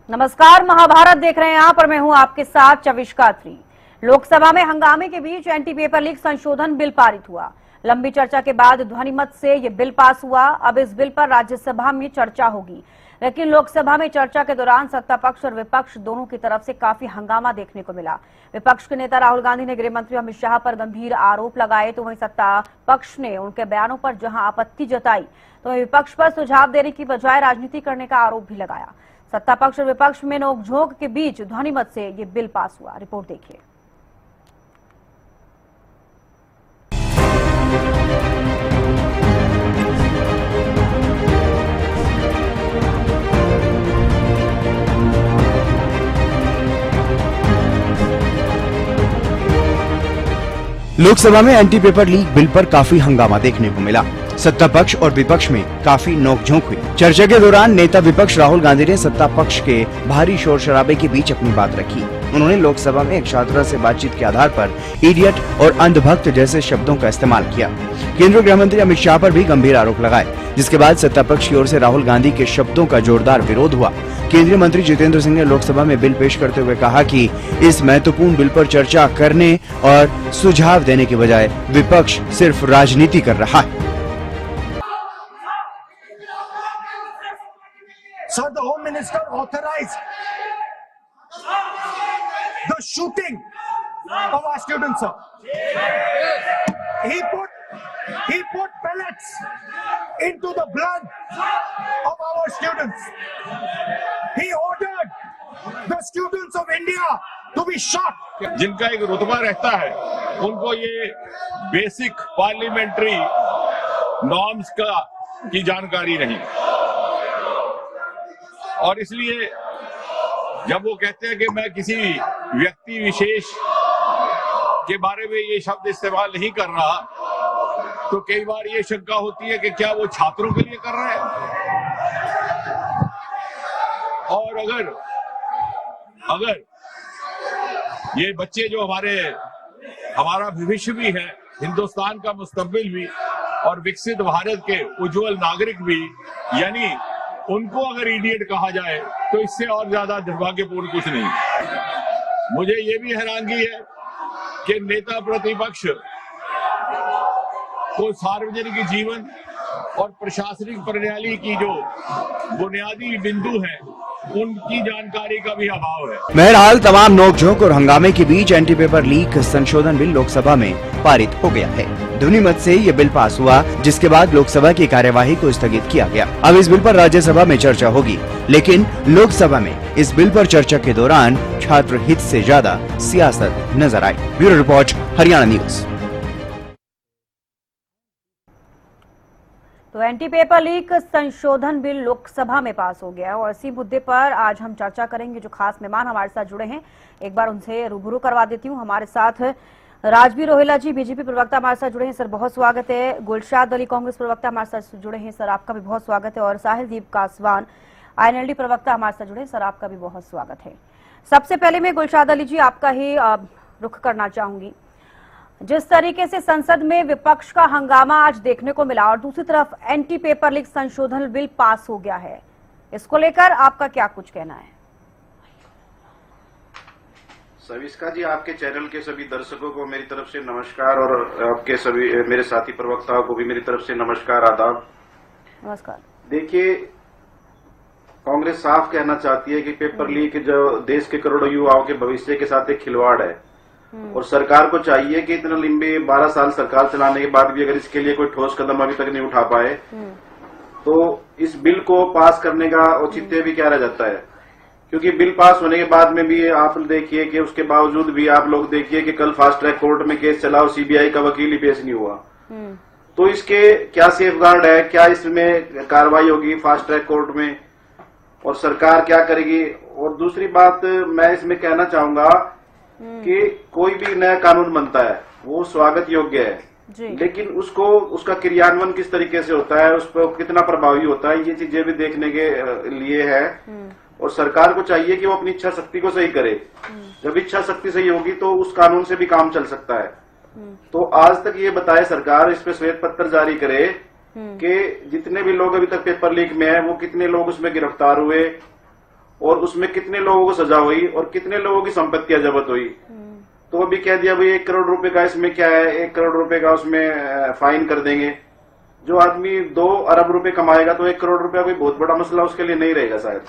नमस्कार, महाभारत देख रहे हैं आप और मैं हूं आपके साथ चविष्का त्री। लोकसभा में हंगामे के बीच एंटी पेपर लीक संशोधन बिल पारित हुआ। लंबी चर्चा के बाद ध्वनिमत से ये बिल पास हुआ। अब इस बिल पर राज्यसभा में चर्चा होगी, लेकिन लोकसभा में चर्चा के दौरान सत्ता पक्ष और विपक्ष दोनों की तरफ से काफी हंगामा देखने को मिला। विपक्ष के नेता राहुल गांधी ने गृह मंत्री अमित शाह पर गंभीर आरोप लगाए, तो वहीं सत्ता पक्ष ने उनके बयानों पर जहां आपत्ति जताई, तो वहीं विपक्ष पर सुझाव देने की बजाय राजनीति करने का आरोप भी लगाया। सत्ता पक्ष और विपक्ष में नोकझोंक के बीच ध्वनिमत से ये बिल पास हुआ। रिपोर्ट देखिए। लोकसभा में एंटी पेपर लीक बिल पर काफी हंगामा देखने को मिला। सत्ता पक्ष और विपक्ष में काफी नोकझोंक हुई। चर्चा के दौरान नेता विपक्ष राहुल गांधी ने सत्ता पक्ष के भारी शोर शराबे के बीच अपनी बात रखी। उन्होंने लोकसभा में एक छात्रा से बातचीत के आधार पर इडियट और अंधभक्त जैसे शब्दों का इस्तेमाल किया। केंद्रीय गृह मंत्री अमित शाह पर भी गंभीर आरोप लगाए, जिसके बाद सत्ता पक्ष की ओर से राहुल गांधी के शब्दों का जोरदार विरोध हुआ। केंद्रीय मंत्री जितेंद्र सिंह ने लोकसभा में बिल पेश करते हुए कहा कि इस महत्वपूर्ण बिल पर चर्चा करने और सुझाव देने के बजाय विपक्ष सिर्फ राजनीति कर रहा है। So the Home Minister authorized the shooting of our students, sir. He put pellets into the blood of our students. He ordered the students of India to be shot. जिनका एक रुतबा रहता है, उनको ये बेसिक पार्लियामेंट्री नॉर्म्स की जानकारी नहीं, और इसलिए जब वो कहते हैं कि मैं किसी व्यक्ति विशेष के बारे में ये शब्द इस्तेमाल नहीं कर रहा, तो कई बार ये शंका होती है कि क्या वो छात्रों के लिए कर रहे हैं। और अगर ये बच्चे जो हमारा भविष्य भी है, हिंदुस्तान का मुस्तकबिल भी और विकसित भारत के उज्जवल नागरिक भी, यानी उनको अगर इडियट कहा जाए तो इससे और ज्यादा दुर्भाग्यपूर्ण कुछ नहीं। मुझे ये भी हैरानगी है कि नेता प्रतिपक्ष को सार्वजनिक जीवन और प्रशासनिक प्रणाली की जो बुनियादी बिंदु है, उनकी जानकारी का भी अभाव है। बहरहाल तमाम नोकझोंक और हंगामे के बीच एंटी पेपर लीक संशोधन बिल लोकसभा में पारित हो गया है। ध्वनिमत से ये बिल पास हुआ, जिसके बाद लोकसभा की कार्यवाही को स्थगित किया गया। अब इस बिल पर राज्यसभा में चर्चा होगी, लेकिन लोकसभा में इस बिल पर चर्चा के दौरान छात्र हित से ज्यादा सियासत नजर आई। Bureau report, Haryana news. तो एंटी पेपर लीक संशोधन बिल लोकसभा में पास हो गया और इसी मुद्दे पर आज हम चर्चा करेंगे। जो खास मेहमान हमारे साथ जुड़े हैं, एक बार उनसे रूबरू करवा देती हूँ। हमारे साथ राजबीर रोहिला जी, बीजेपी प्रवक्ता हमारे साथ जुड़े हैं, सर बहुत स्वागत है। गुलशाद अली, कांग्रेस प्रवक्ता हमारे साथ जुड़े हैं, सर आपका भी बहुत स्वागत है। और साहिलदीप कासवान, आईएनएलडी प्रवक्ता हमारे साथ जुड़े हैं, सर आपका भी बहुत स्वागत है। सबसे पहले मैं गुलशाद अली जी आपका ही रुख करना चाहूंगी। जिस तरीके से संसद में विपक्ष का हंगामा आज देखने को मिला और दूसरी तरफ एंटी पेपर लीक संशोधन बिल पास हो गया है, इसको लेकर आपका क्या कुछ कहना है? सविस्का जी, आपके चैनल के सभी दर्शकों को मेरी तरफ से नमस्कार और आपके सभी मेरे साथी प्रवक्ताओं को भी मेरी तरफ से नमस्कार, आदाब। नमस्कार। देखिए, कांग्रेस साफ कहना चाहती है कि पेपर लीक जो देश के करोड़ों युवाओं के भविष्य के साथ एक खिलवाड़ है और सरकार को चाहिए कि इतना लंबे 12 साल सरकार चलाने के बाद भी अगर इसके लिए कोई ठोस कदम अभी तक नहीं उठा पाए, तो इस बिल को पास करने का औचित्य भी क्या रह जाता है। क्योंकि बिल पास होने के बाद में भी आप देखिए कि उसके बावजूद भी आप लोग देखिए कि कल फास्ट ट्रैक कोर्ट में केस चला और सीबीआई का वकील ही पेश नहीं हुआ। तो इसके क्या सेफगार्ड है, क्या इसमें कार्रवाई होगी फास्ट ट्रैक कोर्ट में और सरकार क्या करेगी। और दूसरी बात मैं इसमें कहना चाहूंगा कि कोई भी नया कानून बनता है वो स्वागत योग्य है, लेकिन उसका क्रियान्वयन किस तरीके से होता है, उस पर कितना प्रभावी होता है, ये चीजें भी देखने के लिए है। और सरकार को चाहिए कि वो अपनी इच्छा शक्ति को सही करे। जब इच्छा शक्ति सही होगी तो उस कानून से भी काम चल सकता है। तो आज तक ये बताए सरकार, इस पे श्वेत पत्र जारी करे कि जितने भी लोग अभी तक पेपर लीक में है वो कितने लोग उसमें गिरफ्तार हुए और उसमें कितने लोगों को सजा हुई और कितने लोगों की संपत्तियां जब्त हुई। तो अभी कह दिया भाई 1 करोड़ रुपए का इसमें क्या है, 1 करोड़ रुपए का उसमें फाइन कर देंगे। जो आदमी 2 अरब रुपए कमाएगा तो 1 करोड़ रुपया कोई बहुत बड़ा मसला उसके लिए नहीं रहेगा शायद,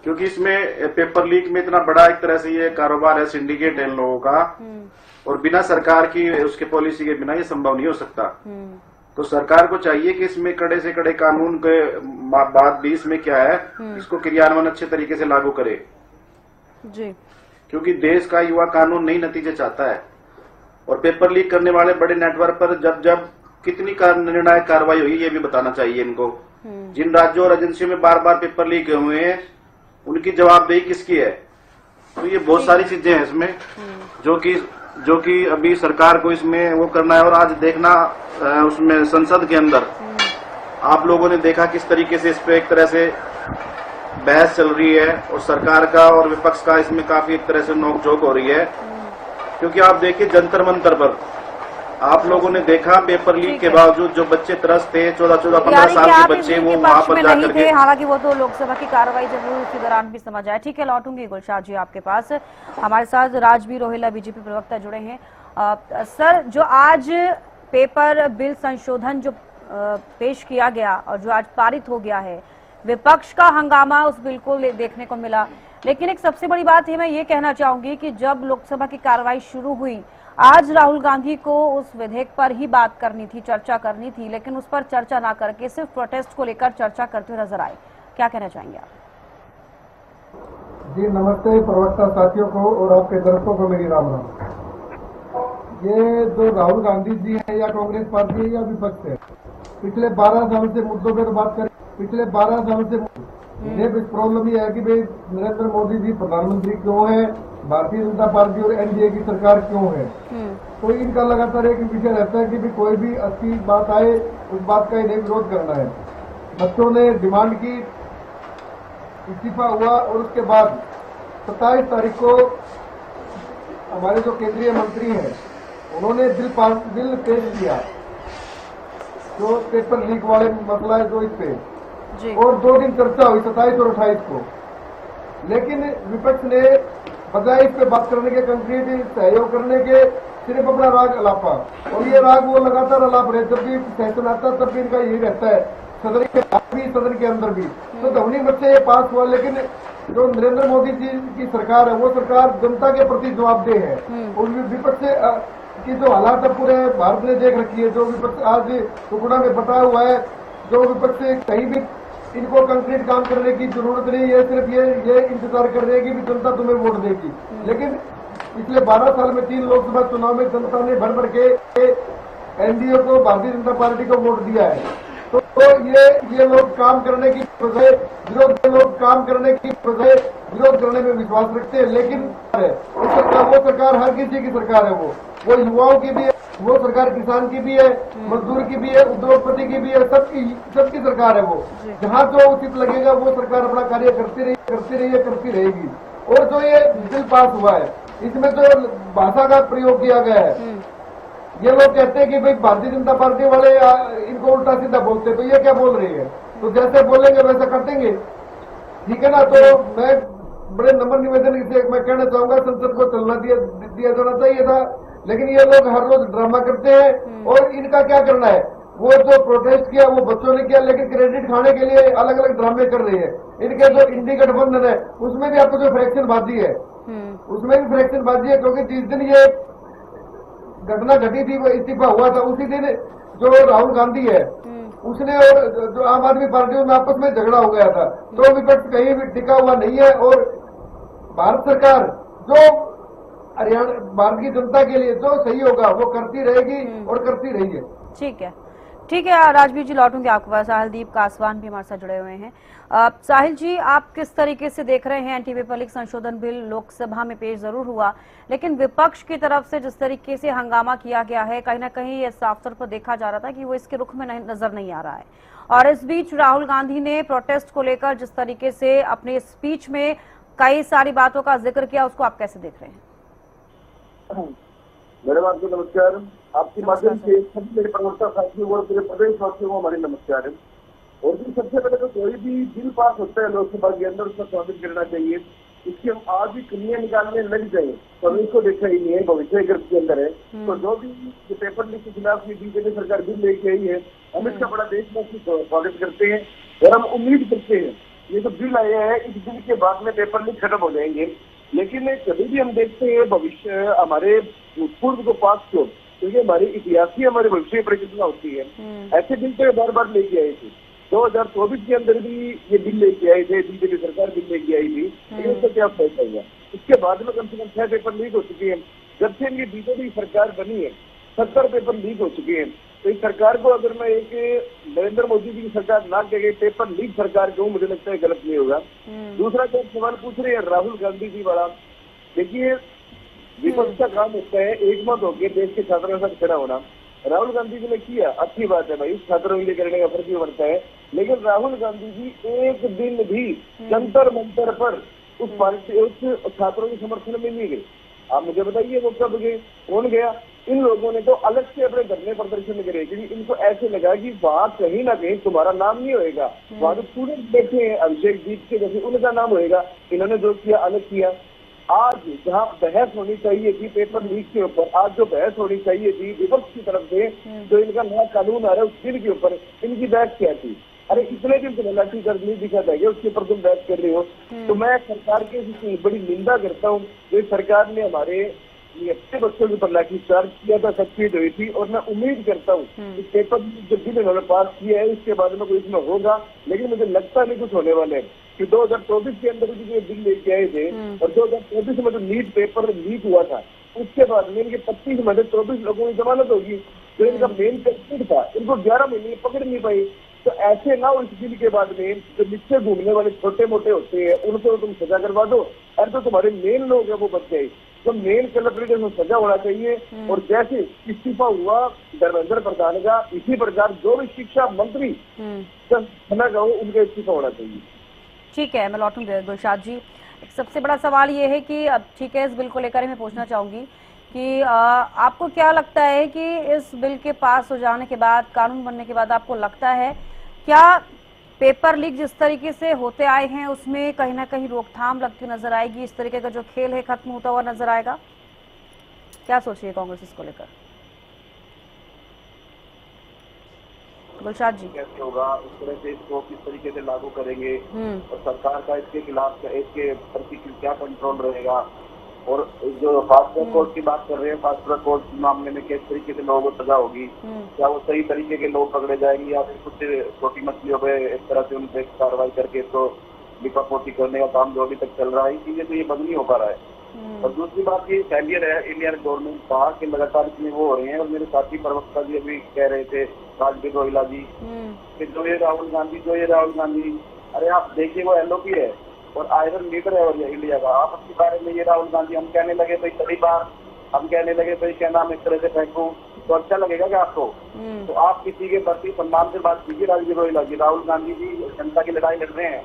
क्योंकि इसमें पेपर लीक में इतना बड़ा एक तरह से ये कारोबार है, सिंडिकेट है इन लोगों का, और बिना सरकार की उसके पॉलिसी के बिना ये संभव नहीं हो सकता। तो सरकार को चाहिए कि इसमें कड़े से कड़े कानून के बाद भी इसमें क्या है, इसको क्रियान्वयन अच्छे तरीके से लागू करे जी, क्योंकि देश का युवा कानून नई नतीजे चाहता है। और पेपर लीक करने वाले बड़े नेटवर्क पर जब कितनी निर्णायक कार्रवाई हुई ये भी बताना चाहिए इनको। जिन राज्यों और एजेंसियों में बार बार पेपर लीक हुए हैं उनकी जवाबदेही किसकी है। तो ये बहुत सारी चीजें हैं इसमें जो कि अभी सरकार को इसमें वो करना है। और आज देखना उसमें संसद के अंदर आप लोगों ने देखा किस तरीके से इस पे एक तरह से बहस चल रही है और सरकार का और विपक्ष का इसमें काफी एक तरह से नोकझोंक हो रही है। क्योंकि आप देखिए जंतर मंतर पर आप लोगों ने देखा पेपर लीक के बावजूद जो बच्चे त्रस्त थे 14-15 साल के बच्चे वो वहां पर जाकर के, हालांकि वो तो लोकसभा की कार्रवाई जब हुई उसी दौरान भी समझ आया। ठीक है, लौटूंगी गुलशाद जी आपके पास। हमारे साथ राजवीर रोहिला बीजेपी प्रवक्ता जुड़े हैं। सर, जो आज पेपर बिल संशोधन जो पेश किया गया और जो आज पारित हो गया है, विपक्ष का हंगामा उस बिल को देखने को मिला, लेकिन एक सबसे बड़ी बात है, मैं ये कहना चाहूंगी कि जब लोकसभा की कार्रवाई शुरू हुई आज राहुल गांधी को उस विधेयक पर ही बात करनी थी, चर्चा करनी थी, लेकिन उस पर चर्चा ना करके सिर्फ प्रोटेस्ट को लेकर चर्चा करते हुए नजर आए। क्या कहना चाहेंगे आप? जी नमस्ते प्रवक्ता साथियों को और आपके दर्शकों को मेरी राम राम। ये जो राहुल गांधी जी है या कांग्रेस पार्टी है या विपक्ष है, पिछले 12 साल से मुद्दों पर बात करें, पिछले 12 साल से प्रॉब्लम ये है कि भाई नरेंद्र मोदी जी प्रधानमंत्री क्यों है, भारतीय जनता पार्टी और एनडीए की सरकार क्यों है। तो इनका लगातार एक विषय रहता है कि भी कोई भी अच्छी बात आए उस बात का इन्हें विरोध करना है। बच्चों ने डिमांड की, इस्तीफा हुआ और उसके बाद 27 तारीख को हमारे जो केंद्रीय मंत्री हैं उन्होंने बिल पेश किया जो पेपर लीक वाले मसला है जो इस पे, और 2 दिन चर्चा हुई 27 और 28 को। लेकिन विपक्ष ने बजाय इस पे बात करने के, कंक्रीट सहयोग करने के, सिर्फ अपना राग अलापा, और ये राग वो लगातार अलाप रहे। जब भी सेशन आता तब भी इनका यही रहता है, सदन के बाहर भी सदन के अंदर भी। तो ध्वनि मत से ये पास हुआ, लेकिन जो नरेंद्र मोदी जी की सरकार है वो सरकार जनता के प्रति जवाबदेह है। और विपक्ष की जो हालात है पूरे भारत ने देख रखी है, जो विपक्ष आज टुकड़ा में बटा हुआ है, जो विपक्ष कहीं भी इनको कंक्रीट काम करने की जरूरत नहीं है, सिर्फ ये इंतजार कर रहे हैं कि जनता तुम्हें वोट देगी। लेकिन पिछले 12 साल में 3 लोकसभा चुनाव में जनता ने भर भर के एनडीए को, भारतीय जनता पार्टी को वोट दिया है। तो ये लोग काम करने की बजाय विरोध करने में विश्वास रखते हैं। लेकिन वो सरकार हर किसी की सरकार है, वो युवाओं की भी है, वो सरकार किसान की भी है, मजदूर की भी है, उद्योगपति की भी है, सबकी सरकार है। वो जहाँ जो उचित लगेगा वो सरकार अपना कार्य करती रहेगी। और जो ये बिल पास हुआ है इसमें जो भाषा का प्रयोग किया गया है, ये लोग कहते हैं कि भाई भारतीय जनता पार्टी वाले इनको उल्टा सीधा बोलते हैं, तो ये क्या बोल रही है, तो जैसे बोलेंगे वैसा कटेंगे, ठीक है ना। तो मैं बड़े नम्र निवेदन से मैं कहना चाहूंगा, संसद को चलना दिया जाना चाहिए था, लेकिन ये लोग हर रोज ड्रामा करते हैं। और इनका क्या करना है, वो जो प्रोटेस्ट किया वो बच्चों ने किया, लेकिन क्रेडिट खाने के लिए अलग अलग ड्रामे कर रहे हैं। इनके जो इंडी गठबंधन है उसमें भी आपको जो फ्रैक्शनबाजी है उसमें भी फ्रैक्शनबाजी है, क्योंकि जिस दिन ये घटना घटी थी, वो इस्तीफा हुआ था, उसी दिन जो राहुल गांधी है उसने और जो आम आदमी पार्टी में आपस में झगड़ा हो गया था। तो विपक्ष कहीं भी टिका हुआ नहीं है, और भारत सरकार जो हरियाणा भारत की जनता के लिए जो सही होगा वो करती रहेगी और करती रही है। ठीक है राजवीर जी, लौटूंगे आपके पास। साहिलदीप कासवान भी हमारे साथ जुड़े हुए हैं। साहिल जी, आप किस तरीके से देख रहे हैं, एंटी पेपर लीक संशोधन बिल लोकसभा में पेश जरूर हुआ, लेकिन विपक्ष की तरफ से जिस तरीके से हंगामा किया गया है, कहीं ना कहीं ये साफ तौर पर देखा जा रहा था कि वो इसके रुख में नजर नहीं आ रहा है। और इस बीच राहुल गांधी ने प्रोटेस्ट को लेकर जिस तरीके से अपने स्पीच में कई सारी बातों का जिक्र किया, उसको आप कैसे देख रहे हैं? मेरे बात को नमस्कार। आपकी माध्यम से सभी मेरे प्रवक्ता साथियों और पूरे प्रदेश वासियों को हमारे नमस्कार है। और भी सबसे पहले तो कोई भी बिल पास होता है लोकसभा के अंदर उसका स्वागत करना चाहिए। इसकी हम आज भी कमियां निकालने लग जाए तो इसको देखा ही नहीं है, भविष्य के अंदर है। तो जो भी पेपर लीक के खिलाफ बीजेपी सरकार बिल लेके आई है, हम इसका बड़ा देशव्यापी स्वागत करते हैं और हम उम्मीद करते हैं ये जो बिल आया है इस बिल के बाद में पेपर लीक खत्म हो जाएंगे। लेकिन कभी भी हम देखते हैं भविष्य हमारे पूर्व को पास क्यों, क्योंकि हमारे इतिहास ही हमारे भविष्य परिकल्पना होती है। ऐसे बिल तो बार बार लेके आए थे, 2024 के अंदर भी ये बिल लेके आए थे, बीजेपी सरकार बिल लेके आई थी, लेकिन उसका क्या फायदा हुआ? इसके बाद में कम से कम 6 पेपर लीक हो चुके हैं। जब से इनकी बीजेपी सरकार बनी है 70 पेपर लीक हो चुके हैं। तो इस सरकार को अगर मैं एक नरेंद्र मोदी जी की सरकार ना कहे पेपर लीक सरकार कहूँ, मुझे लगता है गलत नहीं होगा। दूसरा जो सवाल पूछ रहे हैं राहुल गांधी जी वाला, देखिए विपक्ष का काम होता है एक मत होकर देश के छात्रों के साथ खड़ा होना। राहुल गांधी जी ने किया, अच्छी बात है भाई, छात्रों के लिए करने का फर्ज भी बनता है। लेकिन राहुल गांधी जी एक दिन भी जंतर मंतर पर उस पार्टी उस छात्रों के समर्थन में नहीं गए। आप मुझे बताइए वो कब गए, कौन गया? इन लोगों ने तो अलग से अपने धरने प्रदर्शन करे, क्योंकि इनको ऐसे लगा कि वहां कहीं ना कहीं तुम्हारा नाम नहीं होएगा। वहां जो स्टूडेंट बैठे हैं अभिषेक जीत के जैसे उनका नाम होएगा। इन्होंने जो किया अलग किया। आज जहाँ बहस होनी चाहिए थी पेपर लीक के ऊपर, आज जो बहस होनी चाहिए थी विपक्ष की तरफ से, जो इनका नया कानून आ रहा है उस बिल के ऊपर, इनकी बहस क्या थी? अरे इतने दिन तो लाठी चार्ज नहीं दिखा जाएगा, उसके ऊपर तुम बहस कर रहे हो। तो मैं सरकार की बड़ी निंदा करता हूँ। जो सरकार ने हमारे अपने बच्चों के ऊपर लाठी चार्ज किया था, सक्सेस हुई थी, और मैं उम्मीद करता हूँ कि पेपर जो बिल इन्होंने पास किया है उसके बाद में कोई इसमें होगा। लेकिन मुझे लगता नहीं कुछ होने वाले हैं कि 2024 के अंदर भी जो बिल लेके आए थे और 2024 में जो नीट पेपर लीक हुआ था उसके बाद में इनके 25 में 24 लोगों की जमानत होगी। तो इनका मेन पेपर था, इनको 11 महीने पकड़ नहीं पाई। तो ऐसे ना इस बिल के बाद में जो नीचे घूमने वाले छोटे मोटे होते हैं उनको तुम सजा करवा दो, अरे तो तुम्हारे मेन लोग है वो बच गए। तो मेन कल्प्रिट में सजा होना चाहिए। और जैसे इस्तीफा हुआ धर्मेंद्र प्रधान का, इसी प्रकार जो भी शिक्षा मंत्री का हो उनका इस्तीफा होना चाहिए। ठीक है, मैं लौटूंगी गुलशाद जी। एक सबसे बड़ा सवाल ये है कि अब ठीक है, इस बिल को लेकर मैं पूछना चाहूंगी कि आपको क्या लगता है कि इस बिल के पास हो जाने के बाद, कानून बनने के बाद, आपको लगता है क्या पेपर लीक जिस तरीके से होते आए हैं उसमें कहीं ना कहीं रोकथाम लगती नजर आएगी? इस तरीके का जो खेल है खत्म होता हुआ नजर आएगा? क्या सोच रही है कांग्रेस इसको लेकर? गुलशाद जी, कैसे होगा, इस तरह से इसको किस तरीके से लागू करेंगे और सरकार का इसके खिलाफ इसके प्रति क्या कंट्रोल रहेगा? और जो फास्ट ट्रैक कोर्ट की बात कर रहे हैं, फास्ट ट्रैक कोर्ट मामले में किस तरीके से लोगों को सजा होगी? क्या वो सही तरीके के लोग पकड़े जाएंगे या फिर कुछ छोटी मछलियों पे इस तरह से उन पे कार्रवाई करके तो लिपापोती करने का काम जो अभी तक चल रहा है, ये चीजें तो ये बंद नहीं हो पा रहा है। और दूसरी बात ये फेलियर है इंडियन गवर्नमेंट का कि लगातार इतने वो हो रहे हैं। और मेरे साथी प्रवक्ता जी अभी कह रहे थे राजबीर रोहिला जी कि जो ये राहुल गांधी, अरे आप देखिए वो एलओपी है और आयरन लीडर है और इंडिया का। आप अपने बारे में ये राहुल गांधी हम कहने लगे भाई पहली बार हम कहने लगे भाई क्या नाम इस तरह से फेंकूं तो अच्छा लगेगा क्या आपको? तो आप किसी के प्रति सम्मान से बात कीजिए। राजबीर रोहिला जी, राहुल गांधी जी जनता की लड़ाई लड़ रहे हैं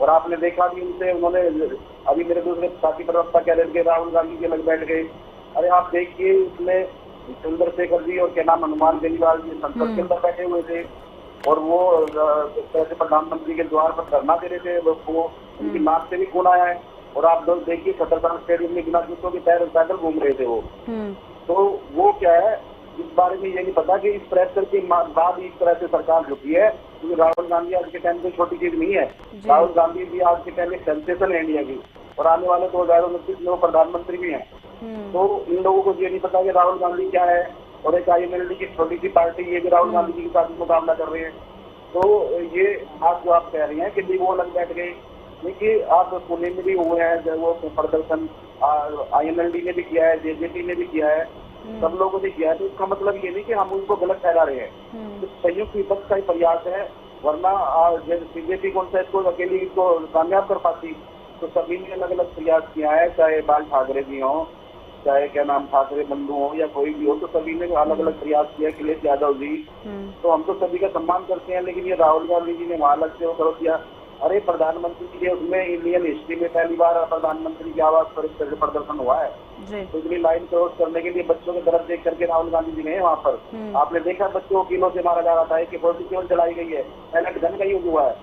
और आपने देखा भी उनसे, उन्होंने अभी मेरे दूसरे साथी प्रवक्ता कह रहे थे राहुल गांधी के लग बैठ गए। अरे आप देखिए उसमें चंद्रशेखर जी और क्या नाम हनुमान बेनीवाल जी संसद के अंदर बैठे हुए थे और वो जैसे प्रधानमंत्री के द्वार पर धरना दे रहे थे, वो उनकी नाक से भी खून आया है। और आप लोग देखिए छतरपुर स्टेडियम में बिना जूतों के पैदल घूम रहे थे वो। तो वो क्या है, इस बारे में ये नहीं पता कि इस प्रेशर के बाद इस तरह से सरकार झुकी है, क्योंकि राहुल गांधी आज के टाइम पे छोटी चीज नहीं है। राहुल गांधी जी आज के टाइम में सेंसेशन है इंडिया की और आने वाले 2029 में वो प्रधानमंत्री भी हैं। तो इन लोगों को ये नहीं पता कि राहुल गांधी क्या है और एक INLD की छोटी सी पार्टी ये भी राहुल गांधी जी के साथ मुकाबला कर रहे हैं। तो ये बात जो आप कह रही हैं कि वो अलग बैठ गए, देखिए आप पुणे में भी हुए हैं जब वो प्रदर्शन INLD ने भी किया है, JJP ने भी किया है, सब लोगों ने किया है। तो इसका मतलब ये नहीं कि हम उनको गलत ठहरा रहे हैं। तो संयुक्त विपक्ष का ही प्रयास है, वरना बीजेपी कौन सा इसको अकेली इसको कामयाब कर पाती। तो सभी ने अलग अलग प्रयास किया है, चाहे बाल ठाकरे जी हों, चाहे क्या नाम ठाकरे बंधु हो या कोई भी हो, तो सभी ने अलग अलग प्रयास किया। अखिलेश यादव जी, तो हम तो सभी का सम्मान करते हैं। लेकिन ये राहुल गांधी जी ने वहां अलग से वो कर दिया अरे प्रधानमंत्री जी के उसमें इंडियन हिस्ट्री में पहली बार प्रधानमंत्री की आवाज पर इस तरह से प्रदर्शन हुआ है। जी। तो इतनी लाइन क्रॉस करने के लिए बच्चों के तरफ देख करके राहुल गांधी जी गए वहाँ पर। आपने देखा बच्चों को किलो से मारा जा रहा था, कि 47 चलाई गई है, पैलेट गन का यूज हुआ है,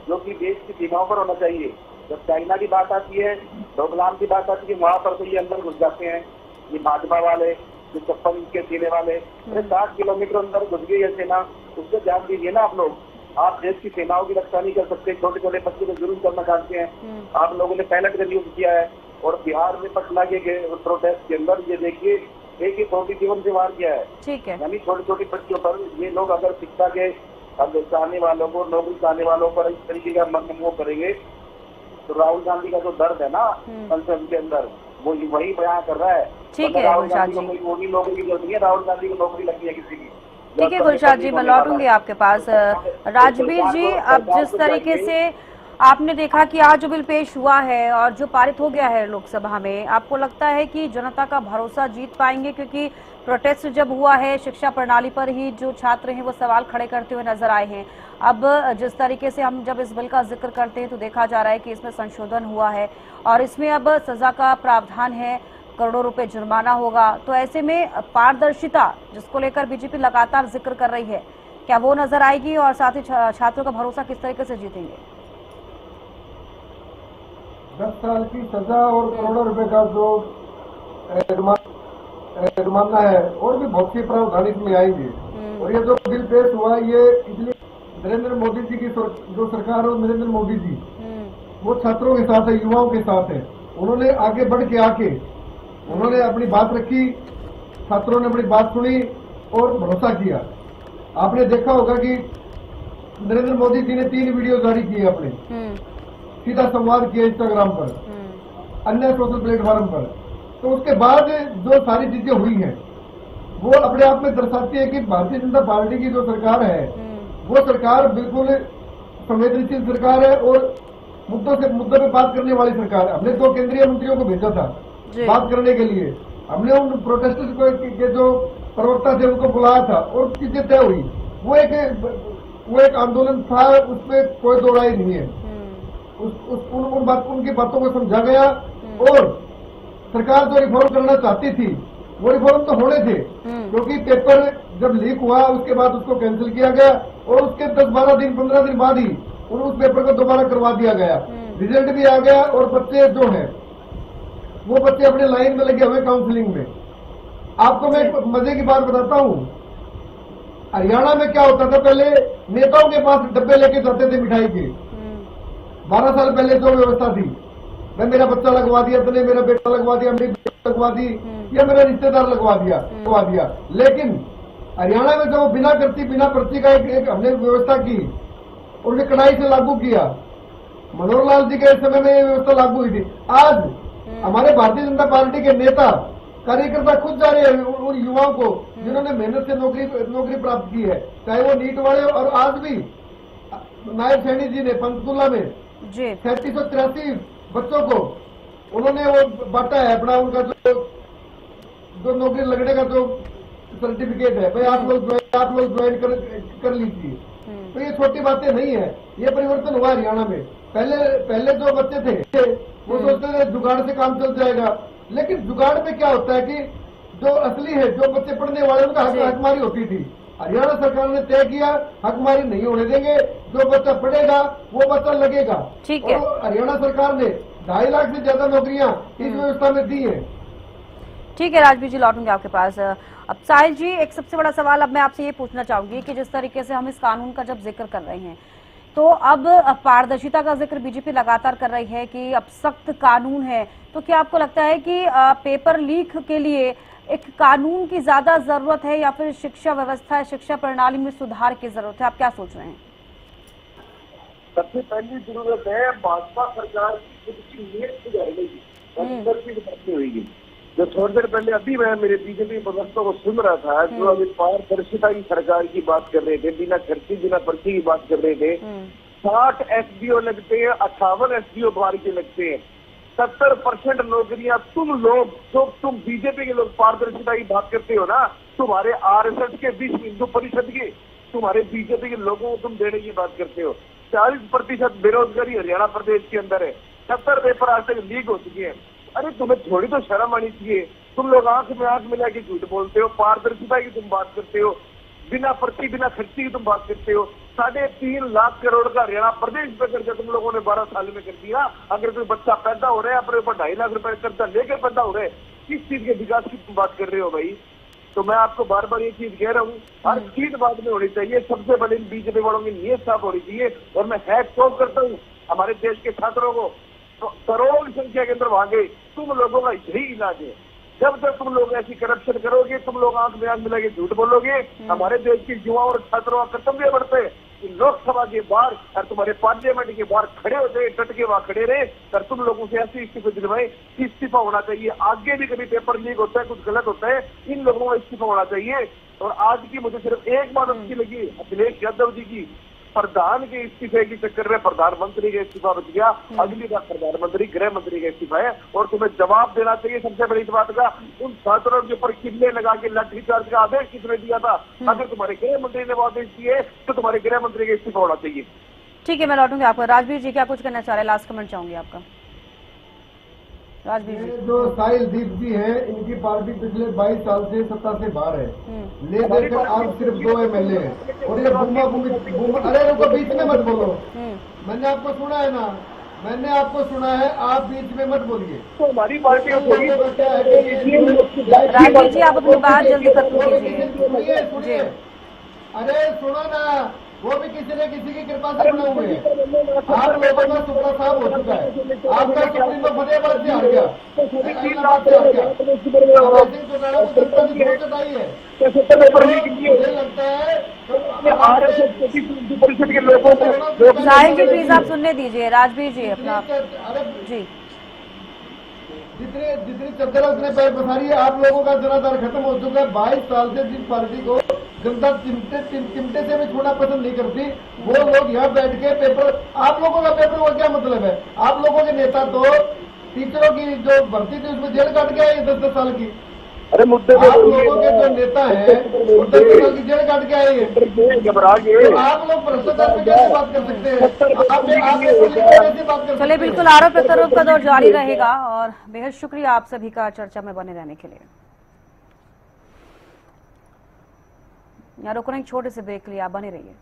जो कि देश की सीमाओं पर होना चाहिए। जब चाइना की बात आती है, डोकलाम की बात आती है, वहाँ पर तो ये अंदर घुस जाते हैं, ये भाजपा वाले, जो 56 इंच के सीने वाले। 60 किलोमीटर अंदर घुस गई है सेना, उससे ध्यान दीजिए ना आप लोग। आप देश की सेनाओं की रक्षा नहीं कर सकते, छोटे छोटे बच्चे को जुर्म करना चाहते हैं। आप लोगों ने पैलेट का यूज किया है, और बिहार में पटना के प्रोटेस्ट के अंदर ये देखिए AK-47 से वार किया है। ठीक है। यानी छोटे छोटे बच्चों पर ये लोग अगर शिक्षा के चाहने वालों को, नौकरी चाहने वालों पर इस तरीके का मनमोह करेंगे, तो राहुल गांधी का जो दर्द है ना संसद के अंदर, वो वही बयान कर रहा है। ठीक है राहुल गुलशाद गांधी को जी। कोई वो नौकरी की जरूरत नहीं है, राहुल गांधी को नौकरी लगी है किसी की। ठीक है गुलशाद जी, मैं लौटूंगी आपके पास। राजवीर जी, अब जिस तरीके से आपने देखा कि आज जो बिल पेश हुआ है और जो पारित हो गया है लोकसभा में, आपको लगता है कि जनता का भरोसा जीत पाएंगे? क्योंकि प्रोटेस्ट जब हुआ है शिक्षा प्रणाली पर ही जो छात्र हैं वो सवाल खड़े करते हुए नजर आए हैं। अब जिस तरीके से हम जब इस बिल का जिक्र करते हैं तो देखा जा रहा है कि इसमें संशोधन हुआ है और इसमें अब सजा का प्रावधान है, करोड़ों रुपए जुर्माना होगा। तो ऐसे में पारदर्शिता जिसको लेकर बीजेपी लगातार जिक्र कर रही है, क्या वो नजर आएगी और साथ ही छात्रों का भरोसा किस तरीके से जीतेंगे? 10 साल की सजा और करोड़ों रुपए का जो जुर्माना है, और भी बहुत सी प्रावधान इसमें आएंगे। और ये जो बिल पेश हुआ, ये इसलिए नरेंद्र मोदी जी की जो सरकार और नरेंद्र मोदी जी वो छात्रों के साथ है, युवाओं के साथ है। उन्होंने आगे बढ़ के आके उन्होंने अपनी बात रखी, छात्रों ने अपनी बात सुनी और भरोसा किया। आपने देखा होगा कि नरेंद्र मोदी जी ने 3 वीडियो जारी किए अपने, सीधा संवाद किया इंस्टाग्राम पर, अन्य सोशल प्लेटफॉर्म पर। तो उसके बाद जो सारी चीजें हुई हैं वो अपने आप में दर्शाती है कि भारतीय जनता पार्टी की जो सरकार है वो सरकार बिल्कुल संवेदनशील सरकार है और मुद्दों पे बात करने वाली सरकार है। हमने 2 केंद्रीय मंत्रियों को भेजा था बात करने के लिए, हमने उन प्रोटेस्टर्स को के जो प्रवक्ता थे उनको बुलाया था और चीजें तय हुई। वो एक आंदोलन था, उसमें कोई दो राय नहीं है। उनकी बातों को समझा गया और सरकार जो रिफॉर्म करना चाहती थी वो रिफॉर्म तो होने थे, क्योंकि पेपर जब लीक हुआ उसके बाद उसको कैंसिल किया गया और उसके 10-12 दिन 15 दिन बाद ही उस पेपर को दोबारा करवा दिया गया। रिजल्ट भी आ गया और बच्चे जो हैं वो बच्चे अपने लाइन में लगे हुए काउंसलिंग में। आपको मैं एक मजे की बात बताता हूँ, हरियाणा में क्या होता था, पहले नेताओं के पास डब्बे लेके जाते थे मिठाई के। 12 साल पहले जो व्यवस्था थी, मैं मेरा बच्चा लगवा दिया, तूने मेरा बेटा लगवा दिया, मेरी बेटी लगवा दी, या मेरा रिश्तेदार लगवा दिया। लेकिन हरियाणा में जो बिना पर्ची का एक हमने व्यवस्था की, उन्हें कड़ाई से लागू किया। मनोहर लाल जी के समय में ये व्यवस्था लागू हुई थी। आज हमारे भारतीय जनता पार्टी के नेता कार्यकर्ता खुद जा रहे हैं उन युवाओं को जिन्होंने मेहनत से नौकरी प्राप्त की है, चाहे वो नीट वाले। और आज भी नायब सैनी जी ने पंचकुला में 3783 बच्चों को उन्होंने वो बांटा है अपना, उनका जो नौकरी लगने का जो सर्टिफिकेट है, भाई आप लोग ज्वाइन कर लीजिए। तो ये छोटी बातें नहीं है, ये परिवर्तन हुआ हरियाणा में। पहले जो बच्चे थे वो सोचते थे जुगाड़ से काम चल जाएगा, लेकिन जुगाड़ में क्या होता है कि जो असली है, जो बच्चे पढ़ने वाले उनका हकमारी होती थी। हरियाणा सरकार ने तय किया हकमारी नहीं होने देंगे, जो बच्चा पढ़ेगा वो बच्चा लगेगा। ठीक है। और हरियाणा सरकार ने 2.5 लाख से ज्यादा नौकरियां इस व्यवस्था में दी है। ठीक है राजवीर जी, लौटूंगे आपके पास। अब साहिल जी, एक सबसे बड़ा सवाल अब मैं आपसे ये पूछना चाहूंगी कि जिस तरीके से हम इस कानून का जब जिक्र कर रहे हैं, तो अब पारदर्शिता का जिक्र बीजेपी लगातार कर रही है कि अब सख्त कानून है, तो क्या आपको लगता है कि पेपर लीक के लिए एक कानून की ज्यादा जरूरत है या फिर शिक्षा व्यवस्था, शिक्षा प्रणाली में सुधार की जरूरत है? आप क्या सोच रहे हैं? सबसे पहली जरूरत है भाजपा सरकार की खुद की नीयत सुधारने की होगी। जो थोड़ी देर पहले अभी मैं मेरे बीजेपी प्रवक्ता को सुन रहा था, जो अभी पारदर्शिता की सरकार की बात कर रहे थे, बिना खर्ची बिना पर्ची की बात कर रहे थे। 60 SDO लगते हैं, 58 SDO बाहर के लगते हैं, 70% नौकरियां तुम लोग, जो तुम बीजेपी के लोग पारदर्शिता की बात करते हो ना, तुम्हारे RSS के 20 हिंदू परिषद के, तुम्हारे बीजेपी के लोगों को तुम देने की बात करते हो। 40% बेरोजगारी हरियाणा प्रदेश के अंदर है। 70 पेपर आज तक लीक हो चुके हैं। अरे तुम्हें थोड़ी तो शर्म आनी चाहिए। तुम लोग आंख में आंख मिला के झूठ बोलते हो, पारदर्शिता की तुम बात करते हो, बिना खर्ची की तुम बात करते हो। 3.5 लाख करोड़ का हरियाणा प्रदेश पे कर्जा तुम लोगों ने 12 साल में कर दिया। अगर कोई बच्चा पैदा हो रहा है अपने ऊपर 2.5 लाख रुपए कर्जा लेकर पैदा हो रहे हैं, किस चीज के विकास की तुम बात कर रहे हो भाई? तो मैं आपको बार बार ये चीज कह रहा हूँ, हर चीज बाद में होनी चाहिए। सबसे पहले बीजेपी वालों की नीयत साफ होनी चाहिए। और मैं हैट्स ऑफ करता हूँ हमारे देश के छात्रों को, तो करोड़ों की संख्या के अंदर भागे। तुम लोगों का यही इलाज है। जब तक तुम लोग ऐसी करप्शन करोगे, तुम लोग आंख में आंख मिला के झूठ बोलोगे, हमारे देश के युवाओं और छात्रों का कर्तव्य बढ़ते हैं कि लोकसभा के बाहर और तुम्हारे पार्लियामेंट के बाहर खड़े होते, डट के वहां खड़े रहे और तुम लोगों से ऐसे इस्तीफे दिलवाए। इस्तीफा होना चाहिए। आगे भी कभी पेपर लीक होता है, कुछ गलत होता है, इन लोगों का इस्तीफा होना चाहिए। और आज की मुझे सिर्फ एक बात अच्छी लगी, अखिलेश यादव जी की, प्रधान के इस्तीफे के चक्कर में प्रधानमंत्री का इस्तीफा बच गया। अगली बार प्रधानमंत्री गृह मंत्री का इस्तीफा है और तुम्हें जवाब देना चाहिए सबसे बड़ी बात का। उन छात्रों के ऊपर किले लगा के लाठीचार्ज का आदेश किसने दिया था? अगर तुम्हारे गृह मंत्री ने वो आदेश दिए तो तुम्हारे गृह मंत्री का इस्तीफा होना चाहिए। ठीक है, मैं लौटूंगी आपका। राजवीर जी क्या कुछ कहना चाह रहे हैं? लास्ट कमेंट चाहूंगी आपका, राजवीर जी। ये जो साहिल दीप जी है, इनकी पार्टी पिछले 22 साल से सत्ता से बाहर है। ले देकर आप सिर्फ 2 MLA हैं और ये बुमा अरे रुको, बीच में मत बोलो। मैंने आपको सुना है ना, मैंने आपको सुना है, आप बीच में मत बोलिए। तो हमारी पार्टी को राजवीर जी आप अपनी बात जल्दी खत्म कीजिए। सुनिए, अरे सुनो ना, वो भी किसी न किसी की कृपा से बने हुए हैं। आप लोगों का सुपड़ा साफ हो चुका है। आपका सुप्रीम तो फतेहाबाद से हार गया, इलाहाबाद से हार गया। अभय सिंह चौटाला को जनता ने धोखा दी है। मुझे लगता है परिषद के लोगों को साहिल जी प्लीज आप सुनने दीजिए। राजवीर जी अपना जी। जितनी चक्कर है उतने पैर पसारी है। आप लोगों का जनाधार खत्म हो चुका है। 22 साल से जिस पार्टी को जनता चिमटे से भी छोड़ना पसंद नहीं करती, वो लोग यहाँ बैठ के पेपर, आप लोगों का पेपर को क्या मतलब है? आप लोगों के नेता तो टीचरों की जो भर्ती थी उसमें जेल काट के आए 10-10 साल की। अरे मुद्दे आप लोगों के जो नेता है 10 साल की जेल काट के आए हैं। घबरा गए। तो आप लोग भ्रष्टाचार पे कैसे बात कर सकते हैं? आप कैसे बात कर सकते चलिए, हैं? बिल्कुल आरोप प्रत्यारोप का दौर जारी रहेगा और बेहद शुक्रिया आप सभी का चर्चा में बने रहने के लिए। यहाँ रुकना एक छोटे से ब्रेक के लिए, आप बने रहिए।